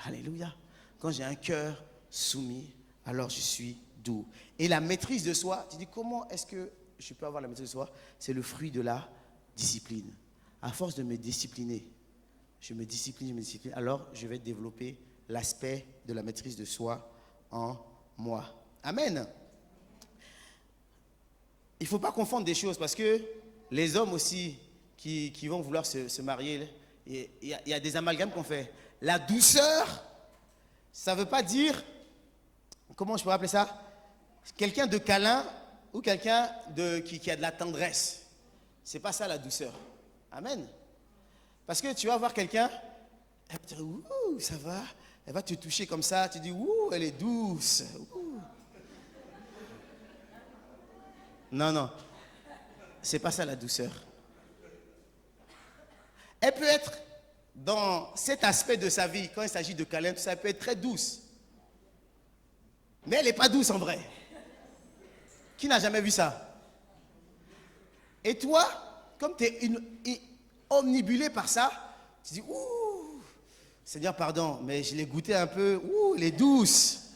Alléluia. Quand j'ai un cœur soumis, alors je suis doux. Et la maîtrise de soi, tu dis comment est-ce que je peux avoir la maîtrise de soi? C'est le fruit de la discipline. À force de me discipliner, je me discipline, alors je vais développer l'aspect de la maîtrise de soi en moi. Amen. il ne faut pas confondre des choses parce que les hommes aussi qui vont vouloir se marier, il y a des amalgames qu'on fait. La douceur, ça ne veut pas dire, comment je pourrais appeler ça? Quelqu'un de câlin ou quelqu'un qui a de la tendresse. Ce n'est pas ça la douceur. Amen. Parce que tu vas voir quelqu'un, elle va te dire, ouh, ça va. Elle va te toucher comme ça, tu dis, ouh, elle est douce. Ouh. Non, non. C'est pas ça la douceur. Elle peut être dans cet aspect de sa vie, quand il s'agit de câlin, ça peut être très douce. Mais elle n'est pas douce en vrai. Qui n'a jamais vu ça? Et toi, comme tu es omnibulé par ça, tu dis, ouh, Seigneur, pardon, mais je l'ai goûté un peu, ouh, elle est douce.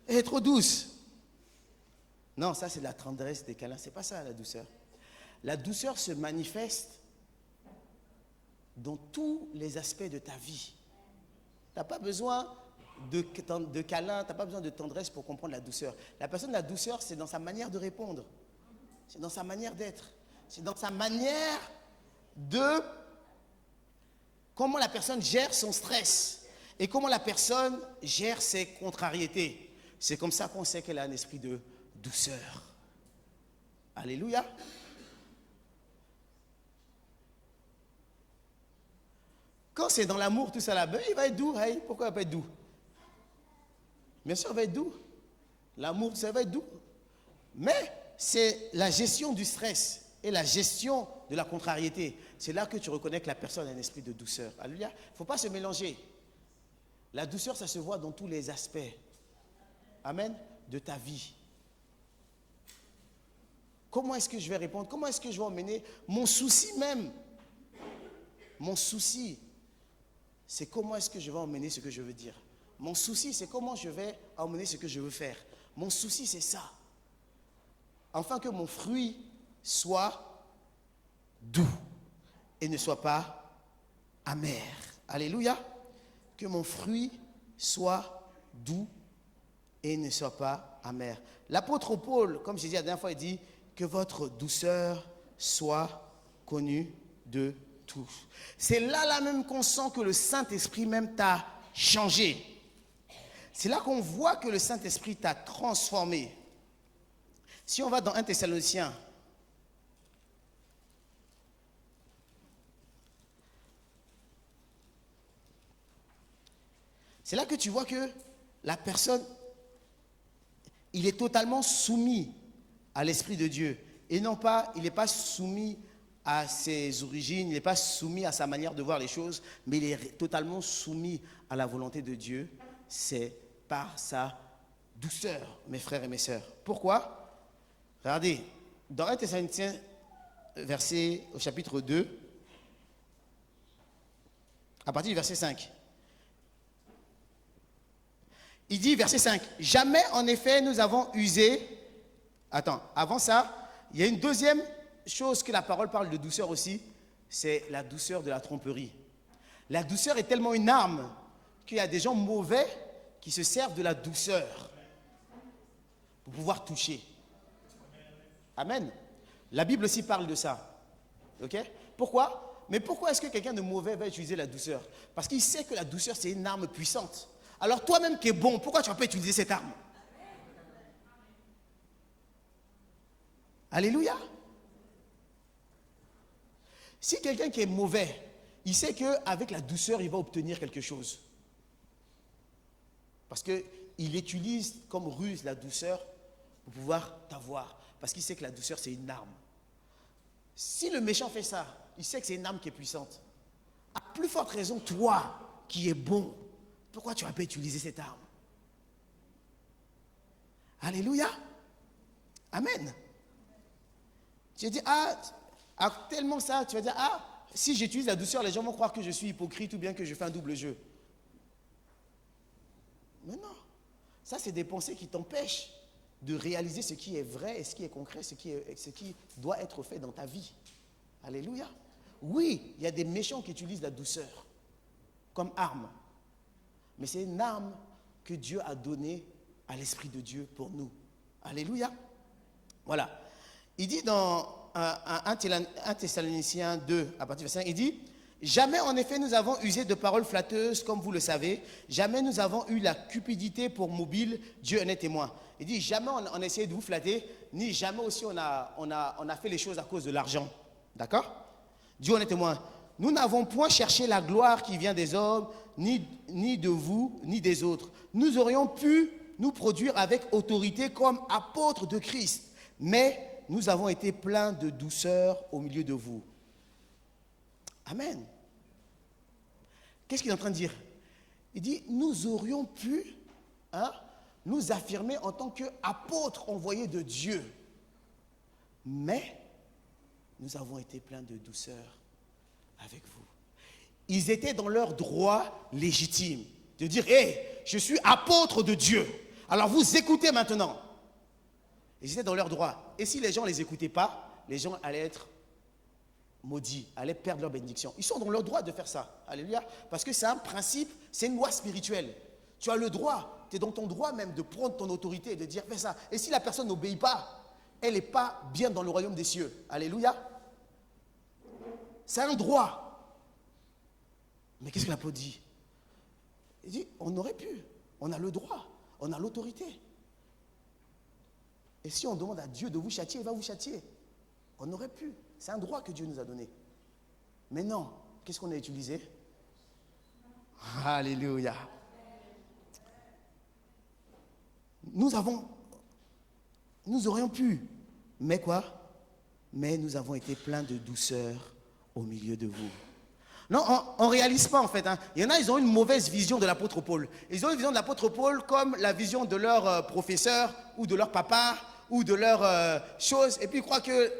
Elle est trop douce. Non, ça c'est de la tendresse des câlins, c'est pas ça la douceur. La douceur se manifeste dans tous les aspects de ta vie. Tu n'as pas besoin de câlin, tu n'as pas besoin de tendresse pour comprendre la douceur. La personne de la douceur, c'est dans sa manière de répondre. C'est dans sa manière d'être. C'est dans sa manière de comment la personne gère son stress et comment la personne gère ses contrariétés. C'est comme ça qu'on sait qu'elle a un esprit de douceur. Alléluia. Quand c'est dans l'amour, tout ça là, ben, il va être doux. Hey, pourquoi il va pas être doux? Bien sûr, il va être doux. L'amour, ça va être doux. Mais c'est la gestion du stress et la gestion de la contrariété. C'est là que tu reconnais que la personne a un esprit de douceur. Alléluia. Il ne faut pas se mélanger. La douceur, ça se voit dans tous les aspects. Amen. De ta vie. Comment est-ce que je vais répondre? Comment est-ce que je vais emmener mon souci même? Mon souci, c'est comment est-ce que je vais emmener ce que je veux dire. Mon souci, c'est comment je vais emmener ce que je veux faire. Mon souci, c'est ça. Afin que mon fruit soit doux et ne soit pas amer. Alléluia. Que mon fruit soit doux et ne soit pas amer. L'apôtre Paul, comme j'ai dit la dernière fois, il dit que votre douceur soit connue de tous. C'est là même qu'on sent que le Saint-Esprit même t'a changé. C'est là qu'on voit que le Saint-Esprit t'a transformé. Si on va dans 1 Thessaloniciens, c'est là que tu vois que la personne, il est totalement soumis à l'Esprit de Dieu. Et non pas, il n'est pas soumis à ses origines, il n'est pas soumis à sa manière de voir les choses, mais il est totalement soumis à la volonté de Dieu. C'est par sa douceur, mes frères et mes sœurs. Pourquoi? Regardez, dans 1 Thessaloniciens, au chapitre 2, à partir du verset 5. Il dit, verset 5, « Jamais en effet nous avons usé... » Attends, avant ça, il y a une deuxième chose que la parole parle de douceur aussi, c'est la douceur de la tromperie. La douceur est tellement une arme qu'il y a des gens mauvais qui se servent de la douceur pour pouvoir toucher. Amen. La Bible aussi parle de ça. Ok? Pourquoi? Mais pourquoi est-ce que quelqu'un de mauvais va utiliser la douceur? Parce qu'il sait que la douceur, c'est une arme puissante. Alors toi-même qui es bon, pourquoi tu ne vas pas utiliser cette arme? Alléluia. Si quelqu'un qui est mauvais, il sait qu'avec la douceur, il va obtenir quelque chose. Parce qu'il utilise comme ruse la douceur pour pouvoir t'avoir. Parce qu'il sait que la douceur, c'est une arme. Si le méchant fait ça, il sait que c'est une arme qui est puissante. À plus forte raison, toi qui es bon, pourquoi tu ne vas pas utiliser cette arme? Alléluia. Amen. Tu dis, tellement ça, tu vas dire, si j'utilise la douceur, les gens vont croire que je suis hypocrite ou bien que je fais un double jeu. Mais non. Ça, c'est des pensées qui t'empêchent de réaliser ce qui est vrai et ce qui est concret, ce qui doit être fait dans ta vie. Alléluia. Oui, il y a des méchants qui utilisent la douceur comme arme. Mais c'est une arme que Dieu a donnée à l'Esprit de Dieu pour nous. Alléluia. Voilà. Il dit dans 1 Thessaloniciens 2, à partir du verset 5, il dit « Jamais en effet nous avons usé de paroles flatteuses, comme vous le savez. Jamais nous avons eu la cupidité pour mobile. Dieu en est témoin. » Il dit « Jamais on a essayé de vous flatter, ni jamais aussi on a fait les choses à cause de l'argent. » D'accord? Dieu en est témoin. Nous n'avons point cherché la gloire qui vient des hommes, ni de vous, ni des autres. Nous aurions pu nous produire avec autorité comme apôtres de Christ, mais nous avons été pleins de douceur au milieu de vous. Amen. Qu'est-ce qu'il est en train de dire? Il dit, nous aurions pu nous affirmer en tant qu'apôtres envoyés de Dieu, mais nous avons été pleins de douceur avec vous. Ils étaient dans leur droit légitime de dire, hé, je suis apôtre de Dieu. Alors vous écoutez maintenant. Ils étaient dans leur droit. Et si les gens ne les écoutaient pas, les gens allaient être maudits, allaient perdre leur bénédiction. Ils sont dans leur droit de faire ça. Alléluia. Parce que c'est un principe, c'est une loi spirituelle. Tu as le droit, tu es dans ton droit même de prendre ton autorité et de dire fais ça. Et si la personne n'obéit pas, elle n'est pas bien dans le royaume des cieux. Alléluia. C'est un droit. Mais qu'est-ce que l'apôtre dit? Il dit, on aurait pu, on a le droit, on a l'autorité. Et si on demande à Dieu de vous châtier, il va vous châtier. On aurait pu, c'est un droit que Dieu nous a donné. Mais non, qu'est-ce qu'on a utilisé? Alléluia. Nous aurions pu, mais quoi? Mais nous avons été pleins de douceur au milieu de vous. Non, on ne réalise pas en fait. Il y en a, ils ont une mauvaise vision de l'apôtre Paul. Ils ont une vision de l'apôtre Paul comme la vision de leur professeur ou de leur papa ou de leur chose. Et puis ils croient que...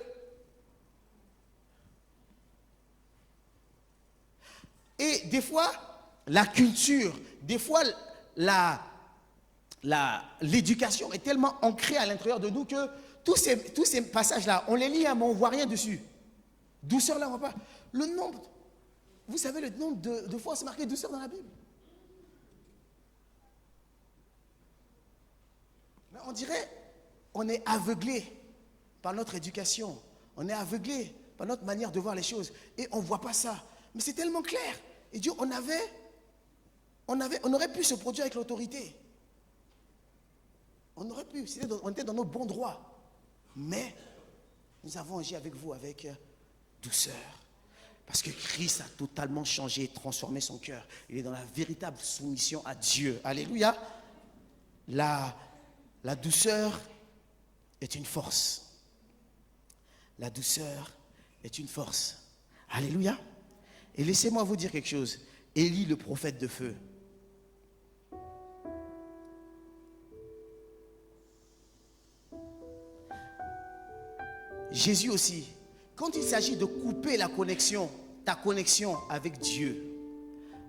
Et des fois, la culture, des fois, l'éducation est tellement ancrée à l'intérieur de nous que tous ces passages-là, on les lit, mais on ne voit rien dessus. Douceur là, on ne voit pas. Le nombre... Vous savez le nombre de fois c'est marqué douceur dans la Bible? Mais on dirait, on est aveuglé par notre éducation. On est aveuglé par notre manière de voir les choses. Et on ne voit pas ça. Mais c'est tellement clair. Et Dieu, on aurait pu se produire avec l'autorité. On aurait pu. On était dans nos bons droits. Mais nous avons agi avec vous avec douceur. Parce que Christ a totalement changé, transformé son cœur. Il est dans la véritable soumission à Dieu. Alléluia. La douceur est une force. La douceur est une force. Alléluia. Et laissez-moi vous dire quelque chose. Élie, le prophète de feu. Jésus aussi. Quand il s'agit de couper ta connexion avec Dieu,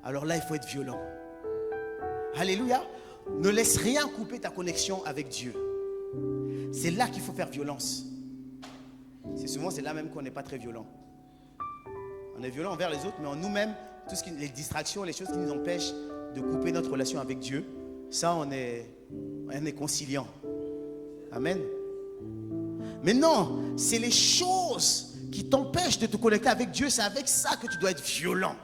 alors là, il faut être violent. Alléluia. Ne laisse rien couper ta connexion avec Dieu. C'est là qu'il faut faire violence. C'est là même qu'on n'est pas très violent. On est violent envers les autres, mais en nous-mêmes, les distractions, les choses qui nous empêchent de couper notre relation avec Dieu, ça, on est conciliant. Amen. Mais non, c'est les choses qui t'empêchent de te connecter avec Dieu, c'est avec ça que tu dois être violent.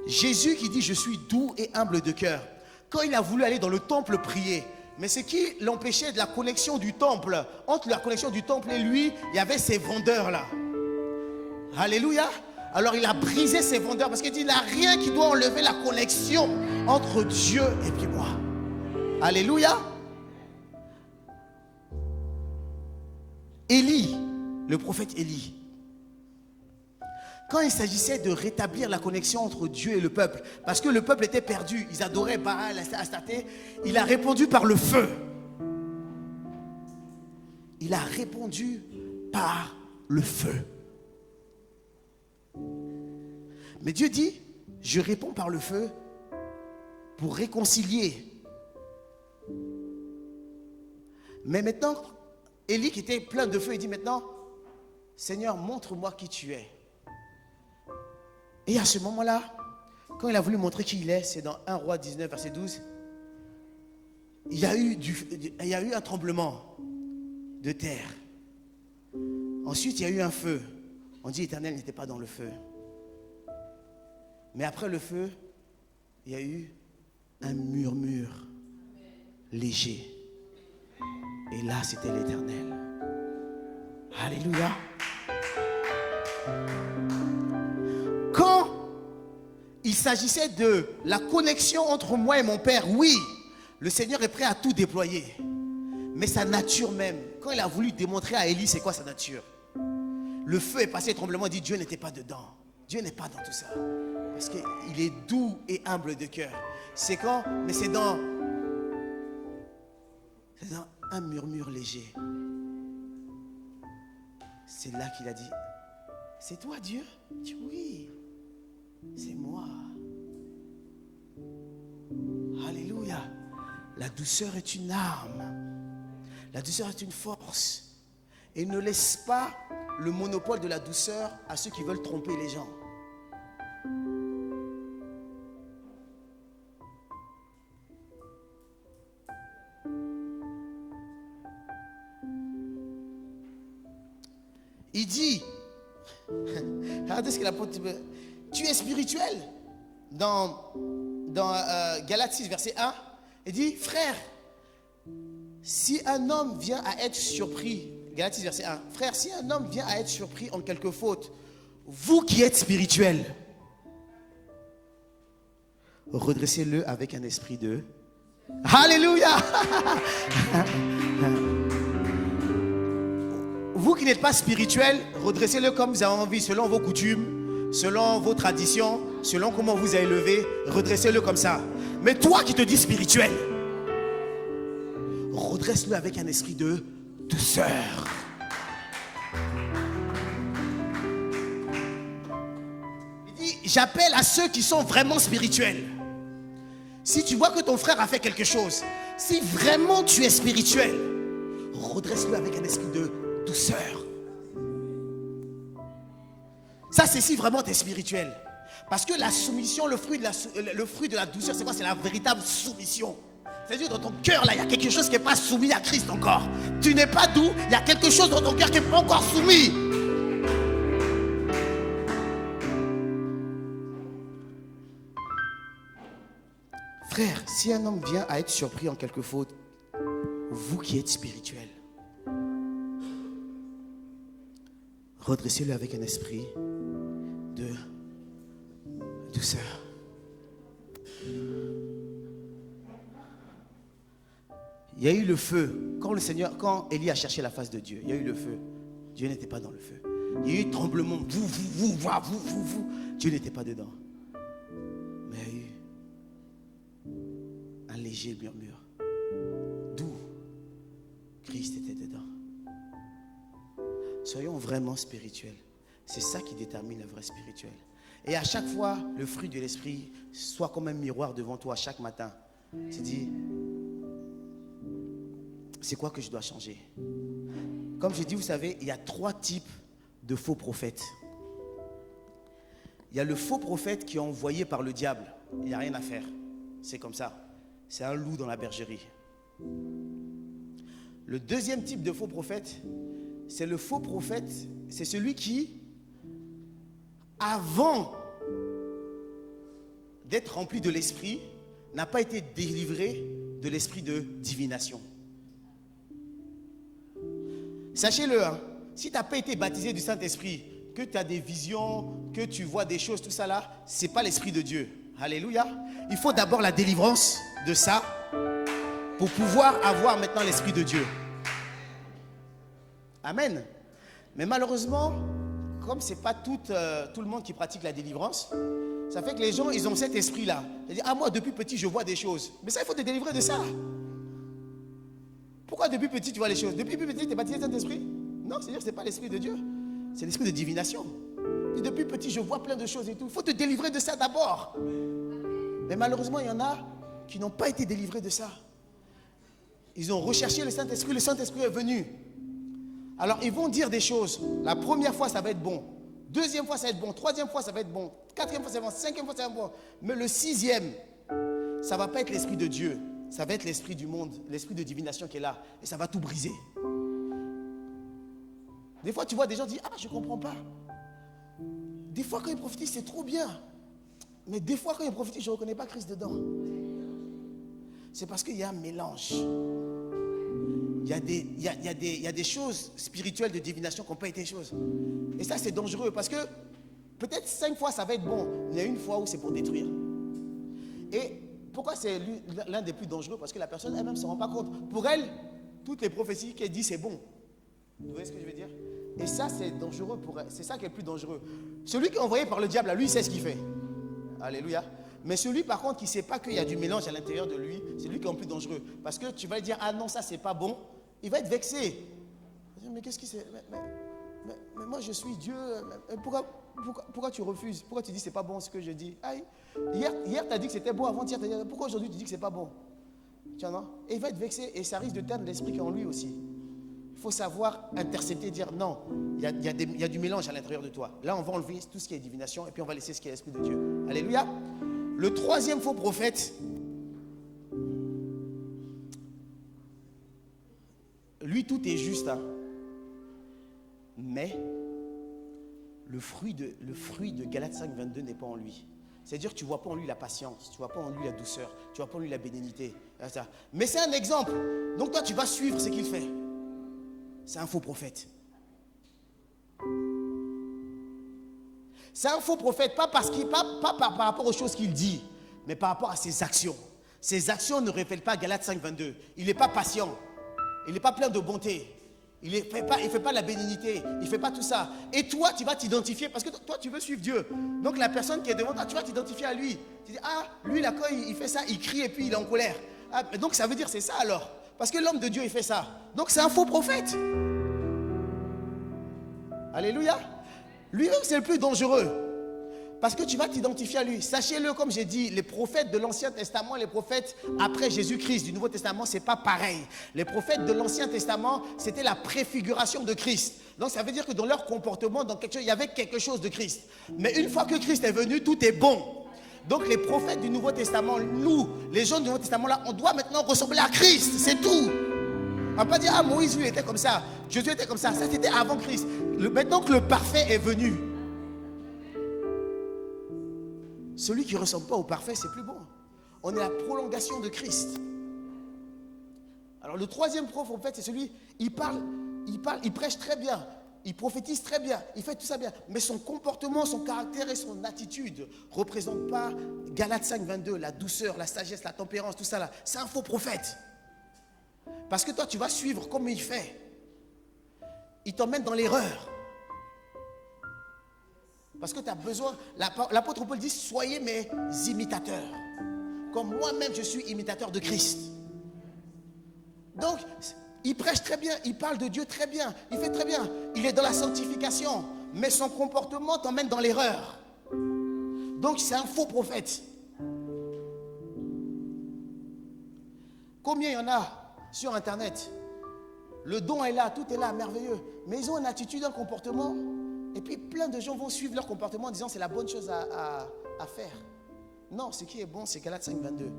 Jésus qui dit, je suis doux et humble de cœur. Quand il a voulu aller dans le temple prier, mais ce qui l'empêchait de la connexion du temple, entre la connexion du temple et lui, il y avait ces vendeurs là. Alléluia. Alors il a brisé ces vendeurs parce qu'il dit, il n'y a rien qui doit enlever la connexion entre Dieu et puis moi. Alléluia. Élie, le prophète Élie, quand il s'agissait de rétablir la connexion entre Dieu et le peuple, parce que le peuple était perdu, ils adoraient Baal, Astarté, il a répondu par le feu. Il a répondu par le feu. Mais Dieu dit, je réponds par le feu pour réconcilier. Mais maintenant, Élie qui était plein de feu, il dit maintenant, Seigneur, montre-moi qui tu es. Et à ce moment-là, quand il a voulu montrer qui il est, c'est dans 1 Roi 19, verset 12, il y a eu un tremblement de terre. Ensuite, il y a eu un feu. On dit l'Éternel n'était pas dans le feu. Mais après le feu, il y a eu un murmure léger. Et là, c'était l'Éternel. Alléluia. Quand il s'agissait de la connexion entre moi et mon Père, oui, le Seigneur est prêt à tout déployer. Mais sa nature même, quand il a voulu démontrer à Élie c'est quoi sa nature, le feu est passé, le tremblement, il dit Dieu n'était pas dedans. Dieu n'est pas dans tout ça. Parce qu'il est doux et humble de cœur. C'est quand, mais c'est dans un murmure léger. C'est là qu'il a dit, c'est toi Dieu? Il dit oui, c'est moi. Alléluia. La douceur est une arme. La douceur est une force. Et ne laisse pas le monopole de la douceur à ceux qui veulent tromper les gens. Il dit, regardez ce que l'apôtre dit, tu es spirituel. Dans Galates 6, verset 1, il dit, frère, si un homme vient à être surpris, Galates 6, verset 1, frère, si un homme vient à être surpris en quelque faute, vous qui êtes spirituel, redressez-le avec un esprit de... Alléluia. Vous qui n'êtes pas spirituel, redressez-le comme vous avez envie, selon vos coutumes, selon vos traditions, selon comment vous avez élevé, redressez-le comme ça. Mais toi qui te dis spirituel, redresse-le avec un esprit de douceur. Il dit, j'appelle à ceux qui sont vraiment spirituels. Si tu vois que ton frère a fait quelque chose, si vraiment tu es spirituel, redresse-le avec un esprit de douceur. Ça, c'est si vraiment tu es spirituel. Parce que la soumission, le fruit de la douceur, c'est quoi? C'est la véritable soumission. C'est-à-dire dans ton cœur, là, il y a quelque chose qui n'est pas soumis à Christ encore. Tu n'es pas doux, il y a quelque chose dans ton cœur qui n'est pas encore soumis. Frère, si un homme vient à être surpris en quelque faute, vous qui êtes spirituel, redressez-le avec un esprit de douceur. Il y a eu le feu. Quand Élie a cherché la face de Dieu, il y a eu le feu. Dieu n'était pas dans le feu. Il y a eu tremblement. Vous. Dieu n'était pas dedans. Mais il y a eu un léger murmure. D'où Christ était dedans. Soyons vraiment spirituels. C'est ça qui détermine le vrai spirituel. Et à chaque fois, le fruit de l'esprit soit comme un miroir devant toi chaque matin. Tu dis, c'est quoi que je dois changer? Comme je dis, vous savez, il y a 3 types de faux prophètes. Il y a le faux prophète qui est envoyé par le diable. Il n'y a rien à faire. C'est comme ça. C'est un loup dans la bergerie. Le deuxième type de faux prophète, c'est le faux prophète, c'est celui qui, avant d'être rempli de l'esprit, n'a pas été délivré de l'esprit de divination. Sachez-le, hein, si tu n'as pas été baptisé du Saint-Esprit, que tu as des visions, que tu vois des choses, tout ça là, ce n'est pas l'Esprit de Dieu. Alléluia. Il faut d'abord la délivrance de ça pour pouvoir avoir maintenant l'Esprit de Dieu. Amen. Mais malheureusement, comme ce n'est pas tout le monde qui pratique la délivrance, ça fait que les gens, ils ont cet esprit-là. Ils disent, ah moi depuis petit je vois des choses. Mais ça, il faut te délivrer de ça. Pourquoi depuis petit tu vois les choses? Depuis petit tu es baptisé de Saint-Esprit? Non, c'est-à-dire que ce n'est pas l'Esprit de Dieu. C'est l'esprit de divination. Et depuis petit je vois plein de choses et tout. Il faut te délivrer de ça d'abord. Mais malheureusement, il y en a qui n'ont pas été délivrés de ça. Ils ont recherché le Saint-Esprit est venu. Alors ils vont dire des choses. La première fois ça va être bon. Deuxième fois ça va être bon. Troisième fois ça va être bon. Quatrième fois ça va être bon. Cinquième fois ça va être bon. Mais le 6e, ça ne va pas être l'Esprit de Dieu. Ça va être l'esprit du monde, l'esprit de divination qui est là. Et ça va tout briser. Des fois, tu vois des gens dire, ah, je ne comprends pas. Des fois, quand ils prophétisent, c'est trop bien. Mais des fois, quand ils prophétisent, je ne reconnais pas Christ dedans. C'est parce qu'il y a un mélange. Il y a des choses spirituelles de divination qui n'ont pas été choses. Et ça, c'est dangereux parce que peut-être 5 fois, ça va être bon. Il y a une fois où c'est pour détruire. Et pourquoi c'est l'un des plus dangereux? Parce que la personne elle-même ne se rend pas compte. Pour elle, toutes les prophéties qu'elle dit, c'est bon. Vous voyez ce que je veux dire? Et ça, c'est dangereux pour elle. C'est ça qui est le plus dangereux. Celui qui est envoyé par le diable, lui, il sait ce qu'il fait. Alléluia. Mais celui, par contre, qui ne sait pas qu'il y a du mélange à l'intérieur de lui, c'est lui qui est le plus dangereux. Parce que tu vas lui dire, ah non, ça, c'est pas bon. Il va être vexé. Mais qu'est-ce qui c'est? Mais moi, je suis Dieu. Pourquoi tu refuses? Pourquoi tu dis c'est pas bon ce que je dis? Aïe. Hier tu as dit que c'était bon, avant-hier, tu as dit pourquoi aujourd'hui tu dis que c'est pas bon? Tu vois, non? Et il va être vexé et ça risque de teindre l'esprit qui est en lui aussi. Il faut savoir intercepter, dire non, il y a du mélange à l'intérieur de toi. Là, on va enlever tout ce qui est divination et puis on va laisser ce qui est l'esprit de Dieu. Alléluia. Le troisième faux prophète, lui, tout est juste, hein. Mais le fruit de Galates 5, 22 n'est pas en lui. C'est-à-dire que tu ne vois pas en lui la patience, tu ne vois pas en lui la douceur, tu ne vois pas en lui la bénignité. Mais c'est un exemple. Donc toi, tu vas suivre ce qu'il fait. C'est un faux prophète. C'est un faux prophète, pas par rapport aux choses qu'il dit, mais par rapport à ses actions. Ses actions ne révèlent pas Galates 5, 22. Il n'est pas patient. Il n'est pas plein de bonté. Il ne fait pas la bénignité. Il ne fait pas tout ça. Et toi, tu vas t'identifier parce que toi, tu veux suivre Dieu. Donc la personne qui est devant toi, tu vas t'identifier à lui. Tu dis, ah, lui là, quand il fait ça, il crie et puis il est en colère. Ah, donc ça veut dire c'est ça alors. Parce que l'homme de Dieu, il fait ça. Donc c'est un faux prophète. Alléluia. Lui-même, c'est le plus dangereux. Parce que tu vas t'identifier à lui. Sachez-le, comme j'ai dit, les prophètes de l'Ancien Testament, les prophètes après Jésus-Christ du Nouveau Testament, ce n'est pas pareil. Les prophètes de l'Ancien Testament, c'était la préfiguration de Christ. Donc ça veut dire que dans leur comportement, dans quelque chose, il y avait quelque chose de Christ. Mais une fois que Christ est venu, tout est bon. Donc les prophètes du Nouveau Testament, nous, les gens du Nouveau Testament, là, on doit maintenant ressembler à Christ. C'est tout. On ne va pas dire, ah, Moïse, lui, était comme ça. Jésus était comme ça. Ça, c'était avant Christ. Maintenant que le parfait est venu, celui qui ne ressemble pas au parfait, c'est plus bon. On est la prolongation de Christ. Alors le troisième prophète, c'est celui, il prêche très bien, il prophétise très bien, il fait tout ça bien. Mais son comportement, son caractère et son attitude ne représentent pas Galates 5, 22, la douceur, la sagesse, la tempérance, tout ça là. C'est un faux prophète. Parce que toi, tu vas suivre comme il fait. Il t'emmène dans l'erreur. Parce que tu as besoin, l'apôtre Paul dit, soyez mes imitateurs. Comme moi-même, je suis imitateur de Christ. Donc, il prêche très bien, il parle de Dieu très bien, il fait très bien. Il est dans la sanctification, mais son comportement t'emmène dans l'erreur. Donc, c'est un faux prophète. Combien il y en a sur Internet? Le don est là, tout est là, merveilleux. Mais ils ont une attitude, un comportement. Et puis plein de gens vont suivre leur comportement en disant c'est la bonne chose à faire. Non, ce qui est bon, c'est Galates 5, 22.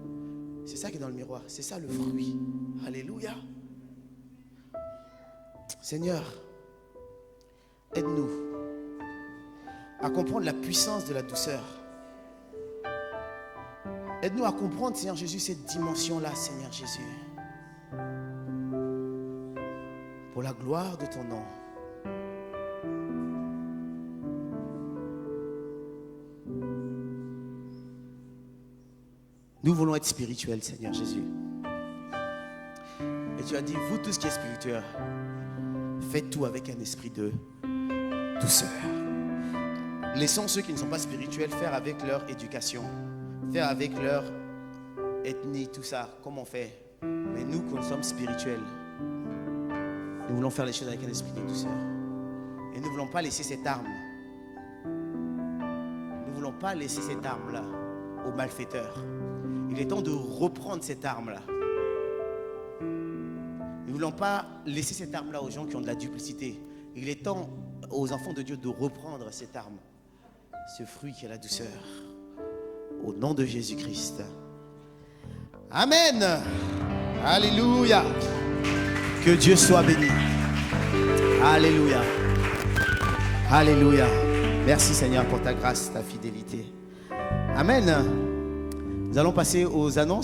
C'est ça qui est dans le miroir. C'est ça le fruit. Alléluia. Seigneur, aide-nous à comprendre la puissance de la douceur. Aide-nous à comprendre, Seigneur Jésus, cette dimension-là, Seigneur Jésus. Pour la gloire de ton nom. Nous voulons être spirituels, Seigneur Jésus. Et tu as dit, vous tous qui êtes spirituels, faites tout avec un esprit de douceur. Laissons ceux qui ne sont pas spirituels faire avec leur éducation, faire avec leur ethnie, tout ça, comme on fait. Mais nous, quand nous sommes spirituels, nous voulons faire les choses avec un esprit de douceur. Et nous ne voulons pas laisser cette arme. Nous ne voulons pas laisser cette arme-là aux malfaiteurs. Il est temps de reprendre cette arme-là. Nous ne voulons pas laisser cette arme-là aux gens qui ont de la duplicité. Il est temps aux enfants de Dieu de reprendre cette arme, ce fruit qui est la douceur. Au nom de Jésus-Christ. Amen. Alléluia. Que Dieu soit béni. Alléluia. Alléluia. Merci Seigneur pour ta grâce, ta fidélité. Amen. Nous allons passer aux annonces.